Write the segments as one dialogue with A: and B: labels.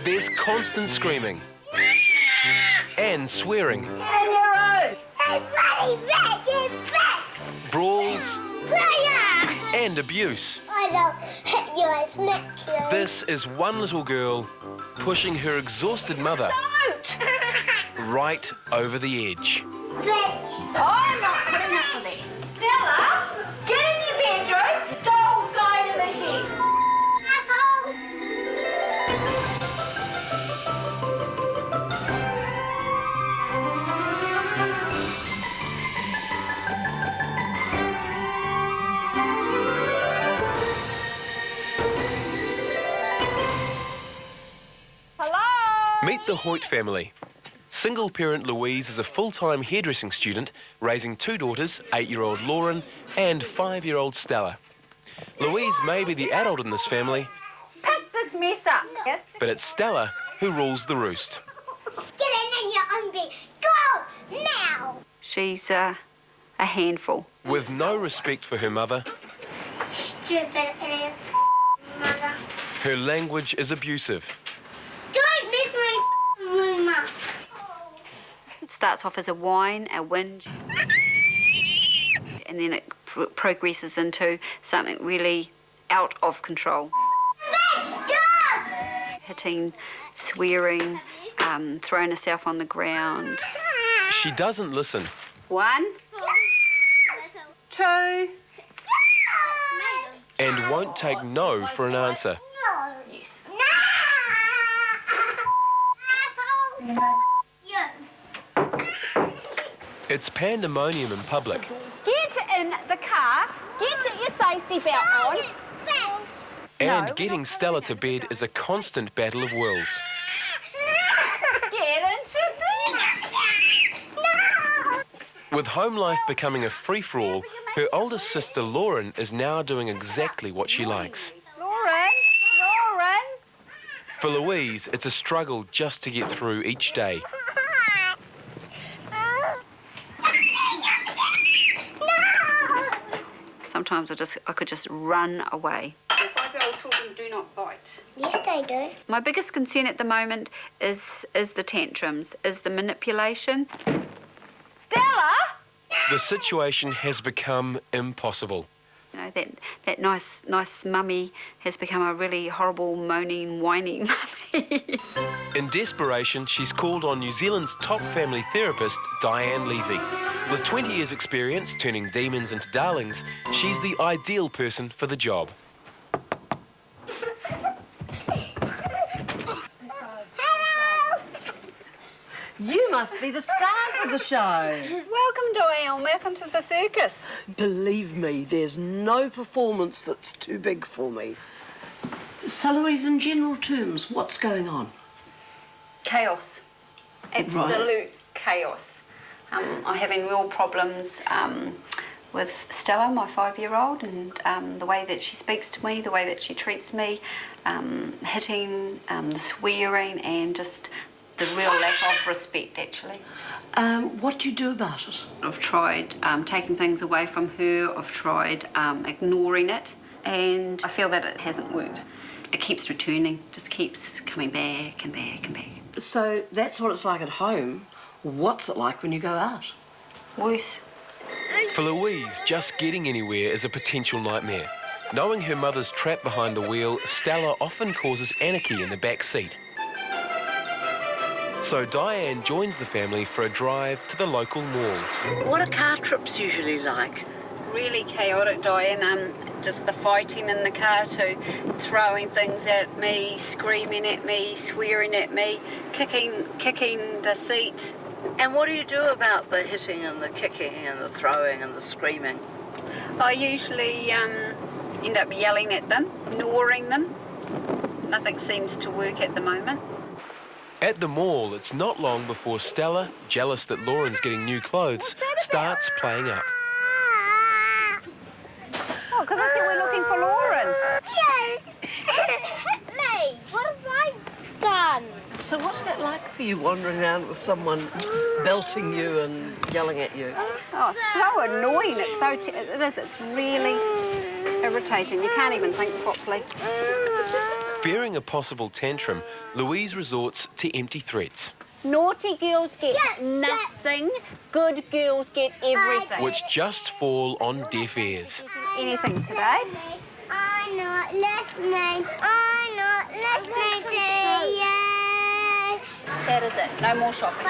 A: There's constant screaming and swearing, brawls and abuse.
B: I hit you, I smack you.
A: This is one little girl pushing her exhausted mother right over the edge.
B: Bitch.
C: I'm not putting up with it. Stella, get in your bedroom. Don't go to the shed.
B: Asshole.
C: Hello?
A: Meet the Hoyt family. Single-parent Louise is a full-time hairdressing student, raising two daughters, 8-year-old Lauren and 5-year-old Stella. Louise may be the adult in this family,
C: Pick this mess up. Yes?
A: but it's Stella who rules the roost.
B: Get in your own bed. Go now.
C: She's a handful.
A: With no respect for her mother,
B: Stupid idiot. Mother.
A: her language is abusive.
B: Don't miss my room up.
C: It starts off as a whine, a whinge, and then it progresses into something really out of control.
B: Bitch, stop!
C: Hitting, swearing, throwing herself on the ground.
A: She doesn't listen.
C: 1, 2.
A: And won't take no for an answer.
B: No.
C: Yes.
B: No. Asshole. You.
A: It's pandemonium in public.
C: Get in the car. Get your safety belt on.
B: Bitch.
A: And
C: No.
A: getting Stella to bed is a constant battle of wills.
C: Get into bed.
B: No.
A: With home life becoming a free-for-all, her oldest sister Lauren is now doing exactly what she likes.
C: Lauren.
A: For Louise, it's a struggle just to get through each day.
C: Sometimes I could just run away. 5-year-old children do not bite.
B: Yes, they do.
C: My biggest concern at the moment is the tantrums, is the manipulation. Stella!
A: The situation has become impossible.
C: You know, that nice mummy has become a really horrible, moaning, whining mummy.
A: In desperation, she's called on New Zealand's top family therapist, Diane Levy. With 20 years' experience turning demons into darlings, she's the ideal person for the job.
D: You must be the stars of the show.
C: Welcome, Diane. Welcome to the circus.
D: Believe me, there's no performance that's too big for me. So, Louise, in general terms, what's going on?
C: Chaos. Absolute chaos. I'm having real problems with Stella, my 5-year-old, and the way that she speaks to me, the way that she treats me, hitting, the swearing, and just the real lack of respect, actually.
D: What do you do about it?
C: I've tried taking things away from her, I've tried ignoring it, and I feel that it hasn't worked. It keeps returning, just keeps coming back and back and back.
D: So that's what it's like at home. What's it like when you go out?
C: Worse.
A: For Louise, just getting anywhere is a potential nightmare. Knowing her mother's trapped behind the wheel, Stella often causes anarchy in the back seat. So Diane joins the family for a drive to the local mall.
D: What are car trips usually like?
C: Really chaotic, Diane. Just the fighting in the car too, throwing things at me, screaming at me, swearing at me, kicking the seat.
D: And what do you do about the hitting and the kicking and the throwing and the screaming?
C: I usually end up yelling at them, ignoring them. Nothing seems to work at the moment.
A: At the mall, it's not long before Stella, jealous that Lauren's getting new clothes, starts playing up.
C: Oh, because I think we're looking for Lauren.
B: Hit me. What have I done?
D: So what's that like for you, wandering around with someone belting you and yelling at you?
C: Oh, it's so annoying. It's really irritating. You can't even think properly.
A: Fearing a possible tantrum, Louise resorts to empty threats,
C: Naughty girls get
B: Shut,
C: nothing. Good girls get everything.
A: which just fall on deaf ears.
C: Anything today?
B: I'm not listening. I'm not listening to you.
C: That is it. No more shopping.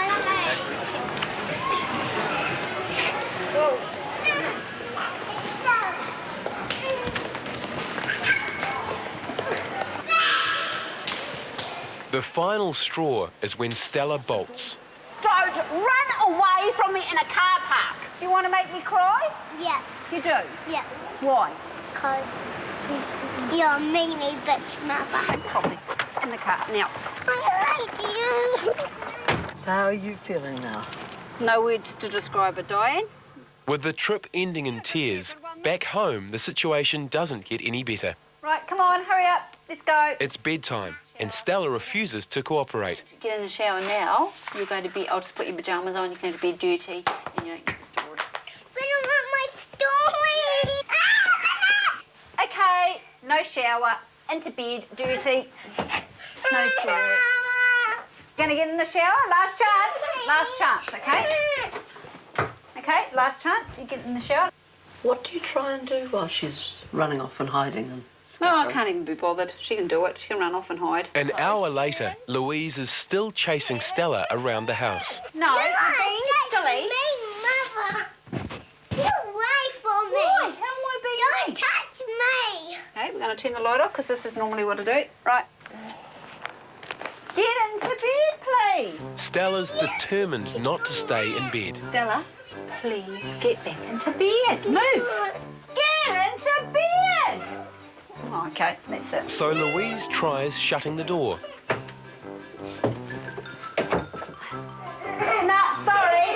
A: The final straw is when Stella bolts.
C: Don't run away from me in a car park. You want to make me cry?
B: Yeah,
C: You do.
B: yeah.
C: Why?
B: Because you're a meanie bitch mother.
C: Coffee. In the car. Now,
B: I like you.
D: So how are you feeling now?
C: no words to describe it, Diane.
A: With the trip ending in tears, back home the situation doesn't get any better.
C: Right, come on, hurry up. Let's go.
A: It's bedtime, and Stella refuses to cooperate.
C: Get in the shower now. You're going to be. I'll just put your pajamas on. You can go to bed dirty, and you don't get the story.
B: But I want my story.
C: Okay, no shower. Into bed, dirty. No story. Gonna get in the shower? Last chance. Last chance, okay? Okay, last chance. You get in the shower.
D: What do you try and do while she's running off and hiding? And
C: No, I
D: scattering?
C: can't even be bothered. She can do it. She can run off and hide.
A: An hour later, Louise is still chasing Stella around the house.
C: No, you're being silly.
B: Mother. Get away from me.
C: Why? How am I being
B: Don't
C: mean?
B: touch me.
C: Okay, we're going to turn the light off because this is normally what I do. Right. Get into bed, please.
A: Stella's determined not to stay in bed.
C: Stella, please get back into bed. Move. Get into bed. Oh, okay, that's it.
A: So Louise tries shutting the door.
C: No, sorry.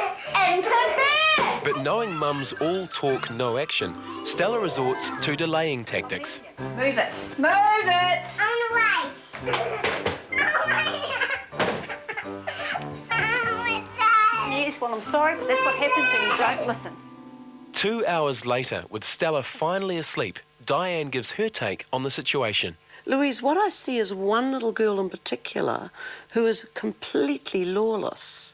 C: Into bed.
A: But knowing Mum's all talk, no action, Stella resorts to delaying tactics.
C: Move it. Move it.
B: On the way.
C: Yes, well, I'm sorry, but that's what happens when you don't listen.
A: 2 hours later, with Stella finally asleep, Diane gives her take on the situation.
D: Louise, what I see is one little girl in particular who is completely lawless.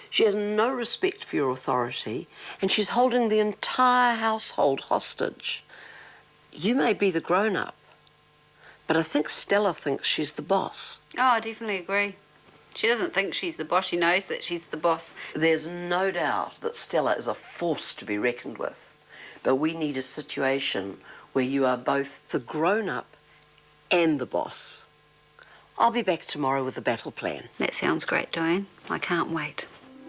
D: She has no respect for your authority, and she's holding the entire household hostage. You may be the grown-up, but I think Stella thinks she's the boss.
C: Oh, I definitely agree. She doesn't think she's the boss. She knows that she's the boss.
D: There's no doubt that Stella is a force to be reckoned with, but we need a situation where you are both the grown-up and the boss. I'll be back tomorrow with a battle plan.
C: That sounds great, Diane. I can't wait.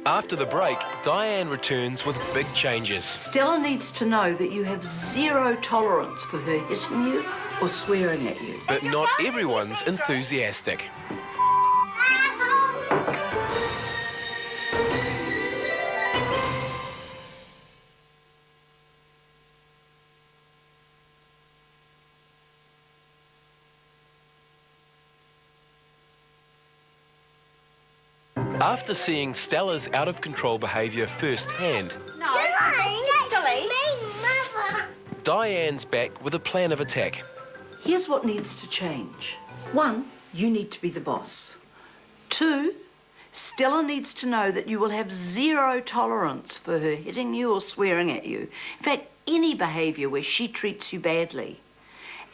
A: After the break, Diane returns with big changes.
D: Stella needs to know that you have zero tolerance for her hitting you or swearing at you.
A: But not everyone's enthusiastic. After seeing Stella's out-of-control behaviour firsthand,
C: No, that's silly.
B: Mother.
A: Diane's back with a plan of attack.
E: Here's what needs to change. 1, you need to be the boss. 2, Stella needs to know that you will have zero tolerance for her hitting you or swearing at you. In fact, any behaviour where she treats you badly.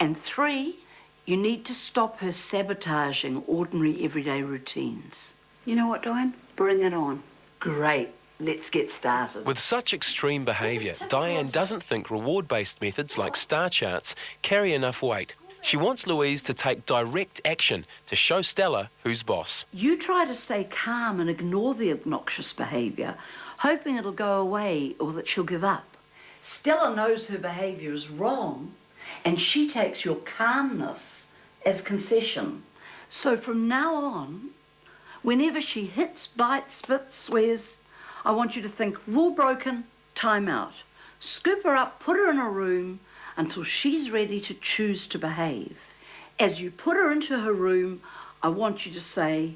E: And 3, you need to stop her sabotaging ordinary everyday routines.
C: You know what, Diane? Bring it on.
E: Great. Let's get started.
A: With such extreme behaviour, Diane doesn't think reward-based methods like star charts carry enough weight. She wants Louise to take direct action to show Stella who's boss.
E: You try to stay calm and ignore the obnoxious behaviour, hoping it'll go away or that she'll give up. Stella knows her behaviour is wrong, and she takes your calmness as concession. So from now on, whenever she hits, bites, spits, swears, I want you to think, rule broken, time out. Scoop her up, put her in a room until she's ready to choose to behave. As you put her into her room, I want you to say,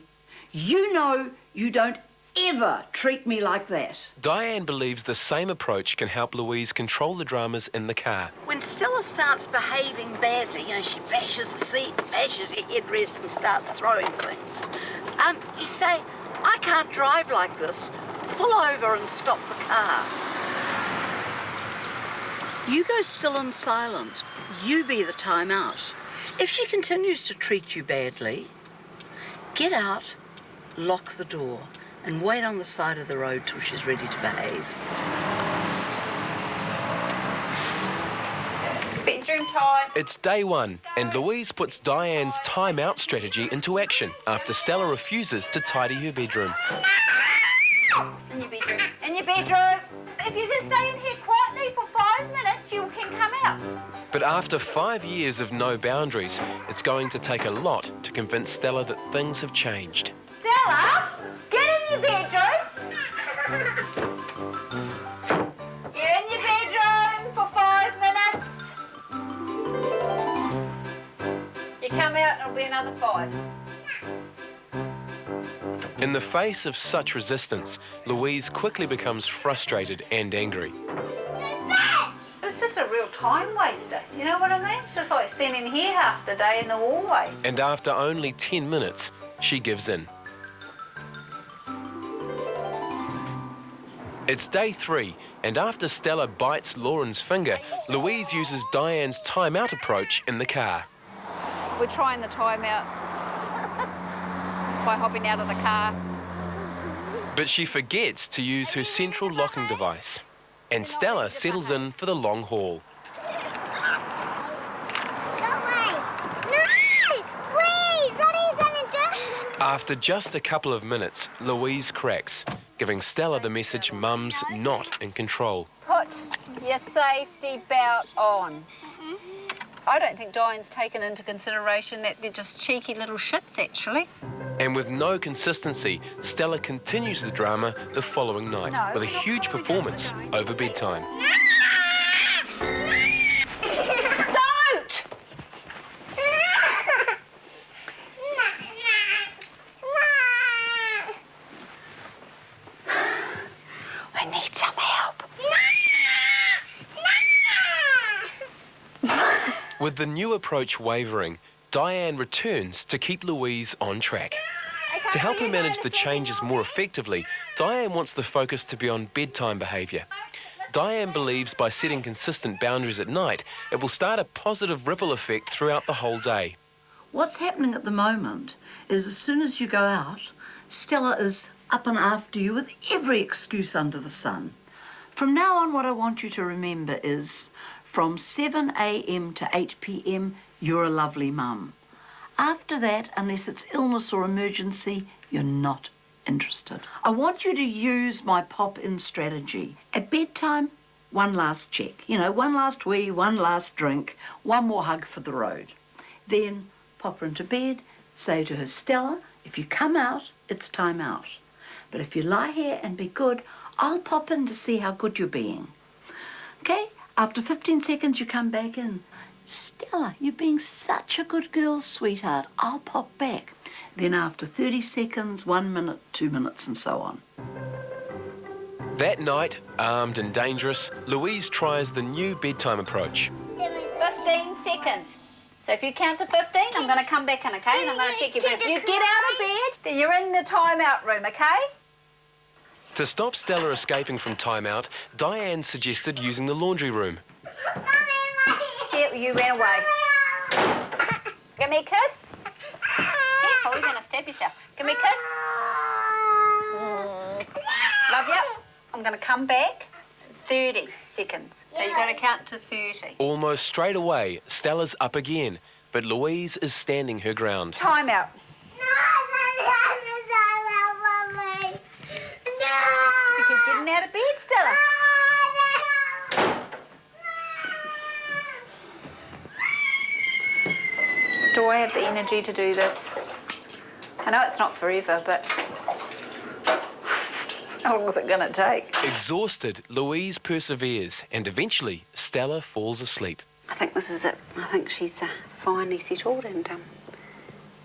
E: you know you don't ever treat me like that.
A: Diane believes the same approach can help Louise control the dramas in the car.
D: When Stella starts behaving badly, she bashes the seat, bashes your headrest and starts throwing things, you say, I can't drive like this. Pull over and stop the car. You go still and silent. You be the timeout. If she continues to treat you badly, get out, lock the door, and wait on the side of the road till she's ready to behave.
C: Bedroom time.
A: It's day one, and Louise puts Diane's time-out strategy into action after Stella refuses to tidy her bedroom.
C: In your bedroom. In your bedroom. If you can stay in here quietly for 5 minutes, you can come out.
A: But after 5 years of no boundaries, it's going to take a lot to convince Stella that things have changed.
C: Stella, get in your bedroom. You're in your bedroom for 5 minutes. You come out, it'll be another 5.
A: In the face of such resistance, Louise quickly becomes frustrated and angry.
C: It's just a real time waster, you know what I mean? It's just like standing here half the day in the hallway.
A: And after only 10 minutes, she gives in. It's day 3, and after Stella bites Lauren's finger, Louise uses Diane's time-out approach in the car.
C: We're trying the time out by hopping out of the car.
A: But she forgets to use her central locking device, and Stella settles in for the long haul.
B: Go away. No! Wait! What are you gonna do?
A: After just a couple of minutes, Louise cracks, giving Stella the message Mum's not in control.
C: Put your safety belt on. I don't think Diane's taken into consideration that they're just cheeky little shits, actually.
A: And with no consistency, Stella continues the drama the following night with a huge performance over bedtime.
C: Don't! I need some help.
A: With the new approach wavering, Diane returns to keep Louise on track. To help her manage the changes more effectively, Diane wants the focus to be on bedtime behaviour. Diane believes by setting consistent boundaries at night, it will start a positive ripple effect throughout the whole day.
E: What's happening at the moment is as soon as you go out, Stella is up and after you with every excuse under the sun. From now on, what I want you to remember is from 7 a.m. to 8 p.m, you're a lovely mum. After that, unless it's illness or emergency, you're not interested. I want you to use my pop-in strategy. At bedtime, one last check. One last wee, one last drink, one more hug for the road. Then pop her into bed, say to her, Stella, if you come out, it's time out. But if you lie here and be good, I'll pop in to see how good you're being. Okay? After 15 seconds, you come back in. Stella, you're being such a good girl, sweetheart. I'll pop back. Then after 30 seconds, 1 minute, 2 minutes, and so on.
A: That night, armed and dangerous, Louise tries the new bedtime approach.
C: 15 seconds. So if you count to 15, I'm going to come back in, okay? And I'm going to check you. But if you get out of bed, then you're in the time-out room, okay?
A: To stop Stella escaping from timeout, Diane suggested using the laundry room.
C: Yeah, you ran away. Give me a kiss. Careful, you're going to stab yourself. Give me a kiss. Love you. I'm going to come back. 30 seconds. So you've got to count to 30.
A: Almost straight away, Stella's up again, but Louise is standing her ground.
C: Time out. You keep getting out of bed, Stella. Do I have the energy to do this? I know it's not forever, but how long is it going to take?
A: Exhausted, Louise perseveres, and eventually Stella falls asleep.
C: I think this is it. I think she's finally settled and,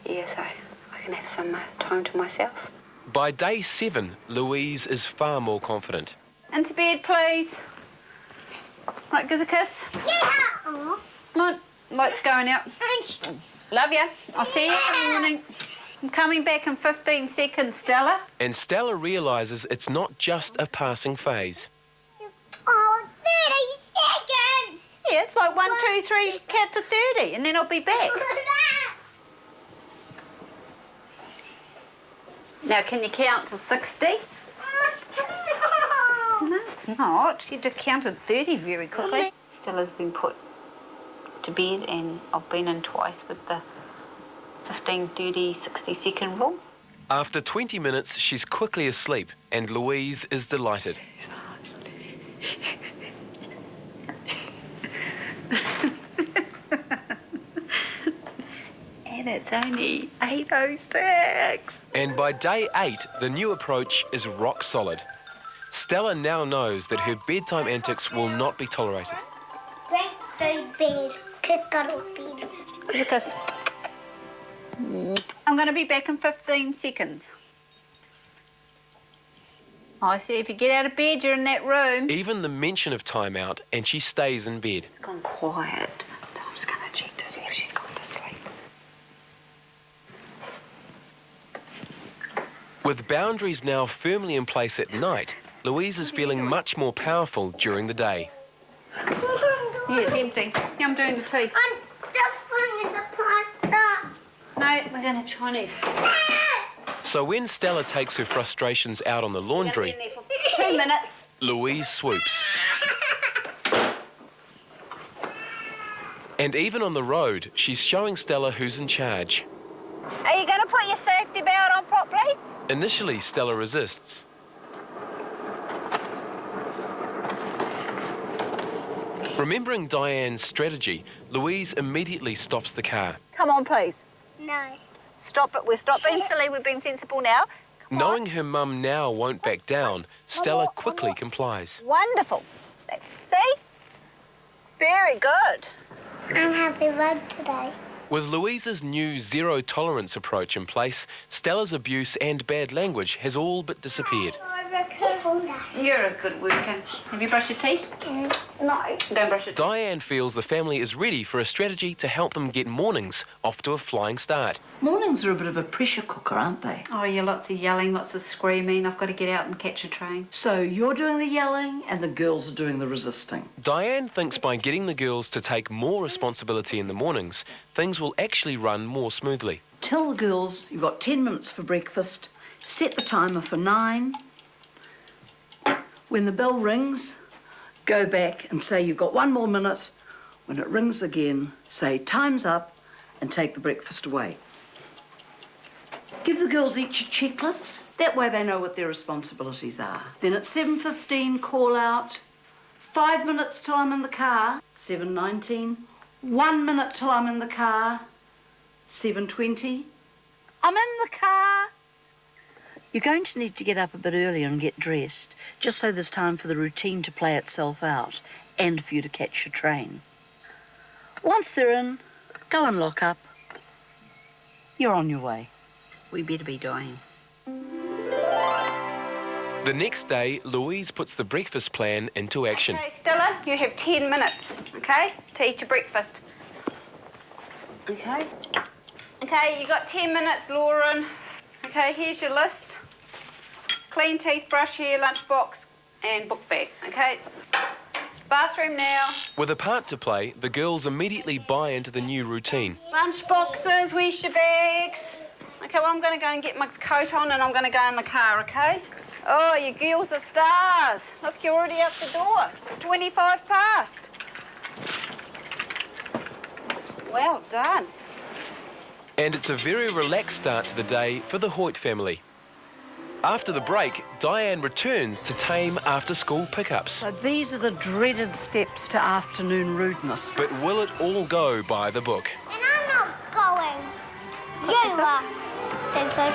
C: yeah, so I can have some time to myself.
A: By day 7, Louise is far more confident.
C: Into bed, please. Right, give us a kiss.
B: Yeah. Aw.
C: Come on, light's going out. Love you. I'll see you in the morning. I'm coming back in 15 seconds, Stella.
A: And Stella realises it's not just a passing phase.
B: Oh, 30 seconds.
C: Yeah, it's like 1, 2, 3 counts to 30, and then I'll be back. Now, can you count to 60? No, it's not. You just counted 30 very quickly. Stella's been put to bed, and I've been in twice with the 15, 30, 60-second rule.
A: After 20 minutes, she's quickly asleep, and Louise is delighted.
C: And it's only 8:06.
A: And by day 8, the new approach is rock solid. Stella now knows that her bedtime antics will not be tolerated.
B: Break the bed. Kick out of bed.
C: Because I'm going to be back in 15 seconds. I see, if you get out of bed, you're in that room.
A: Even the mention of timeout, and she stays in bed.
C: It's gone quiet. So I'm just going to check to see if she's gone to sleep.
A: With boundaries now firmly in place at night, Louise is feeling much more powerful during the day.
C: Yeah, it's empty. Yeah, I'm doing the tea.
B: I'm just putting the pasta.
C: No, we're going to have Chinese.
A: So when Stella takes her frustrations out on the laundry,
C: We're going to be in there for 2 minutes.
A: Louise swoops. And even on the road, she's showing Stella who's in charge.
C: Are you going to put your safety belt on properly?
A: Initially, Stella resists. Remembering Diane's strategy, Louise immediately stops the car.
C: Come on, please.
B: No.
C: Stop it. We've stopped being silly. We've been sensible now. Come on.
A: Knowing her mum now won't back down, Stella quickly complies.
C: Wonderful. See? Very good.
B: I'm happy road today.
A: With Louise's new zero-tolerance approach in place, Stella's abuse and bad language has all but disappeared.
C: You're a good worker. Have you brushed your teeth?
B: No.
C: Don't brush your teeth.
A: Diane feels the family is ready for a strategy to help them get mornings off to a flying start.
E: Mornings are a bit of a pressure cooker, aren't they?
C: Oh, yeah, lots of yelling, lots of screaming. I've got to get out and catch a train.
E: So you're doing the yelling and the girls are doing the resisting.
A: Diane thinks by getting the girls to take more responsibility in the mornings, things will actually run more smoothly.
E: Tell the girls you've got 10 minutes for breakfast. Set the timer for 9. When the bell rings, go back and say you've got 1 more minute. When it rings again, say time's up and take the breakfast away. Give the girls each a checklist. That way they know what their responsibilities are. Then at 7:15, call out. 5 minutes till I'm in the car. 7:19. 1 minute till I'm in the car. 7:20. I'm in the car. You're going to need to get up a bit earlier and get dressed, just so there's time for the routine to play itself out and for you to catch your train. Once they're in, go and lock up. You're on your way.
C: We better be dying.
A: The next day, Louise puts the breakfast plan into action.
C: Okay, Stella, you have 10 minutes, okay, to eat your breakfast. Okay. Okay, you got 10 minutes, Lauren. Okay, here's your list. Clean teeth, brush, hair, lunchbox, and book bag, okay? Bathroom now.
A: With a part to play, the girls immediately buy into the new routine.
C: Lunch boxes, where's your bags? Okay, well, I'm going to go and get my coat on and I'm going to go in the car, okay? Oh, you girls are stars. Look, you're already out the door. It's 25 past. Well done.
A: And it's a very relaxed start to the day for the Hoyt family. After the break, Diane returns to tame after-school pickups.
E: So these are the dreaded steps to afternoon rudeness.
A: But will it all go by the book?
B: And I'm not going. You are. Stupid.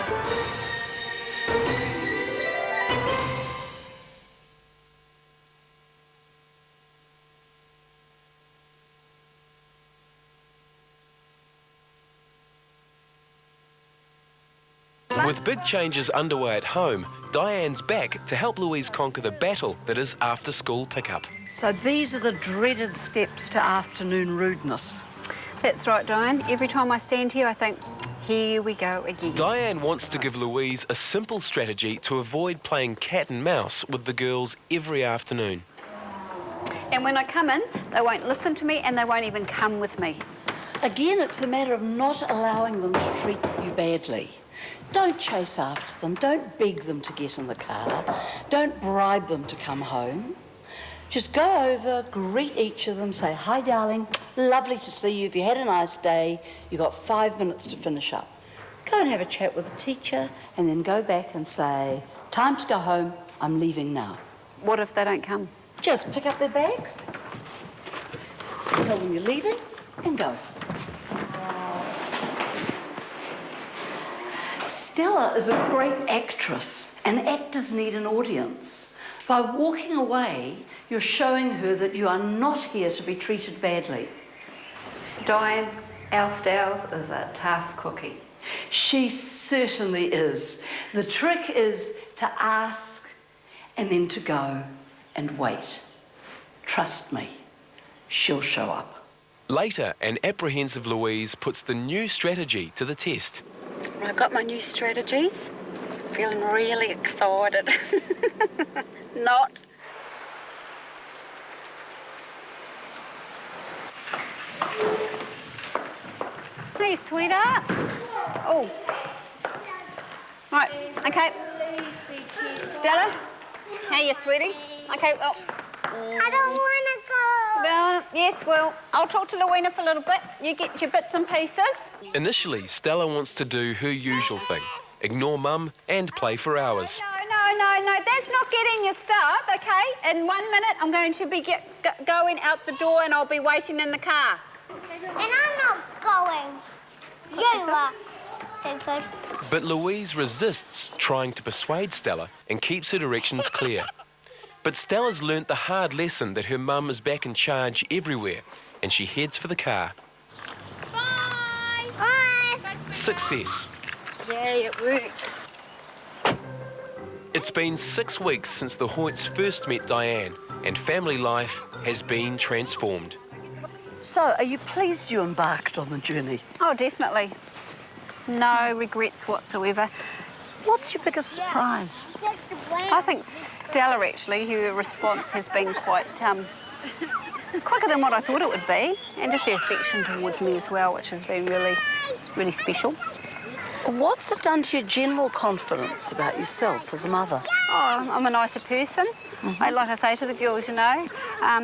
A: With big changes underway at home, Diane's back to help Louise conquer the battle that is after-school pickup.
E: So these are the dreaded steps to afternoon rudeness.
C: That's right, Diane. Every time I stand here, I think, here we go again.
A: Diane wants to give Louise a simple strategy to avoid playing cat and mouse with the girls every afternoon.
C: And when I come in, they won't listen to me and they won't even come with me.
E: Again, it's a matter of not allowing them to treat you badly. Don't chase after them. Don't beg them to get in the car. Don't bribe them to come home. Just go over, greet each of them, say, "Hi, darling, lovely to see you. If you had a nice day, you've got 5 minutes to finish up." Go and have a chat with the teacher and then go back and say, "Time to go home. I'm leaving now."
C: What if they don't come?
E: Just pick up their bags, tell them you're leaving, and go. Stella is a great actress, and actors need an audience. By walking away, you're showing her that you are not here to be treated badly.
C: Diane, our Styles is a tough cookie.
E: She certainly is. The trick is to ask and then to go and wait. Trust me, she'll show up.
A: Later, an apprehensive Louise puts the new strategy to the test.
C: I've got my new strategies. Feeling really excited. Not. Hey, sweetheart. Oh. Right, okay. Stella? Hey, you sweetie. Okay, well.
B: I don't want to go.
C: Well, yes, well, I'll talk to Louina for a little bit. You get your bits and pieces.
A: Initially, Stella wants to do her usual thing, ignore Mum and play for hours.
C: No, that's not getting your stuff, okay? In 1 minute, I'm going to be going out the door and I'll be waiting in the car.
B: And I'm not going. You are, David.
A: But Louise resists trying to persuade Stella and keeps her directions clear. But Stella's learnt the hard lesson that her mum is back in charge everywhere, and she heads for the car.
B: Bye. Bye.
A: Success.
C: Yay, it worked.
A: It's been 6 weeks since the Hoyts first met Diane, and family life has been transformed.
E: So, are you pleased you embarked on the journey?
C: Oh, definitely. No regrets whatsoever.
E: What's your biggest surprise?
C: I think Stella, actually, her response has been quite quicker than what I thought it would be, and just the affection towards me as well, which has been really, really special.
E: What's it done to your general confidence about yourself as a mother?
C: Oh, I'm a nicer person. Like I say to the girls, you know,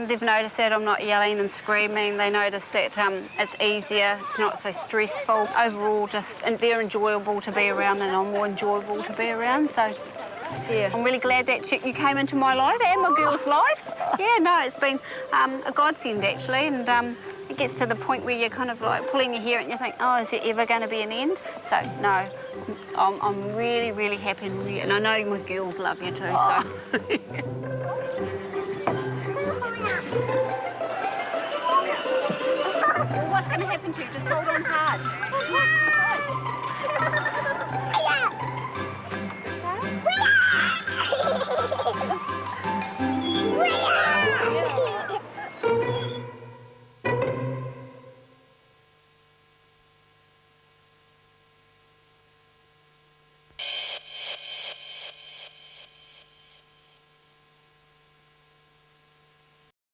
C: they've noticed that I'm not yelling and screaming. They notice that it's easier, it's not so stressful. Overall, and they're enjoyable to be around, and I'm more enjoyable to be around. So, yeah, I'm really glad that you came into my life and my girls' lives. Yeah, no, it's been a godsend actually, and it gets to the point where you're kind of like pulling your hair out and you think, oh, is there ever going to be an end? So, no, I'm really, really happy, and I know my girls love you too. So. Well, what's going to happen to you? Just hold on hard.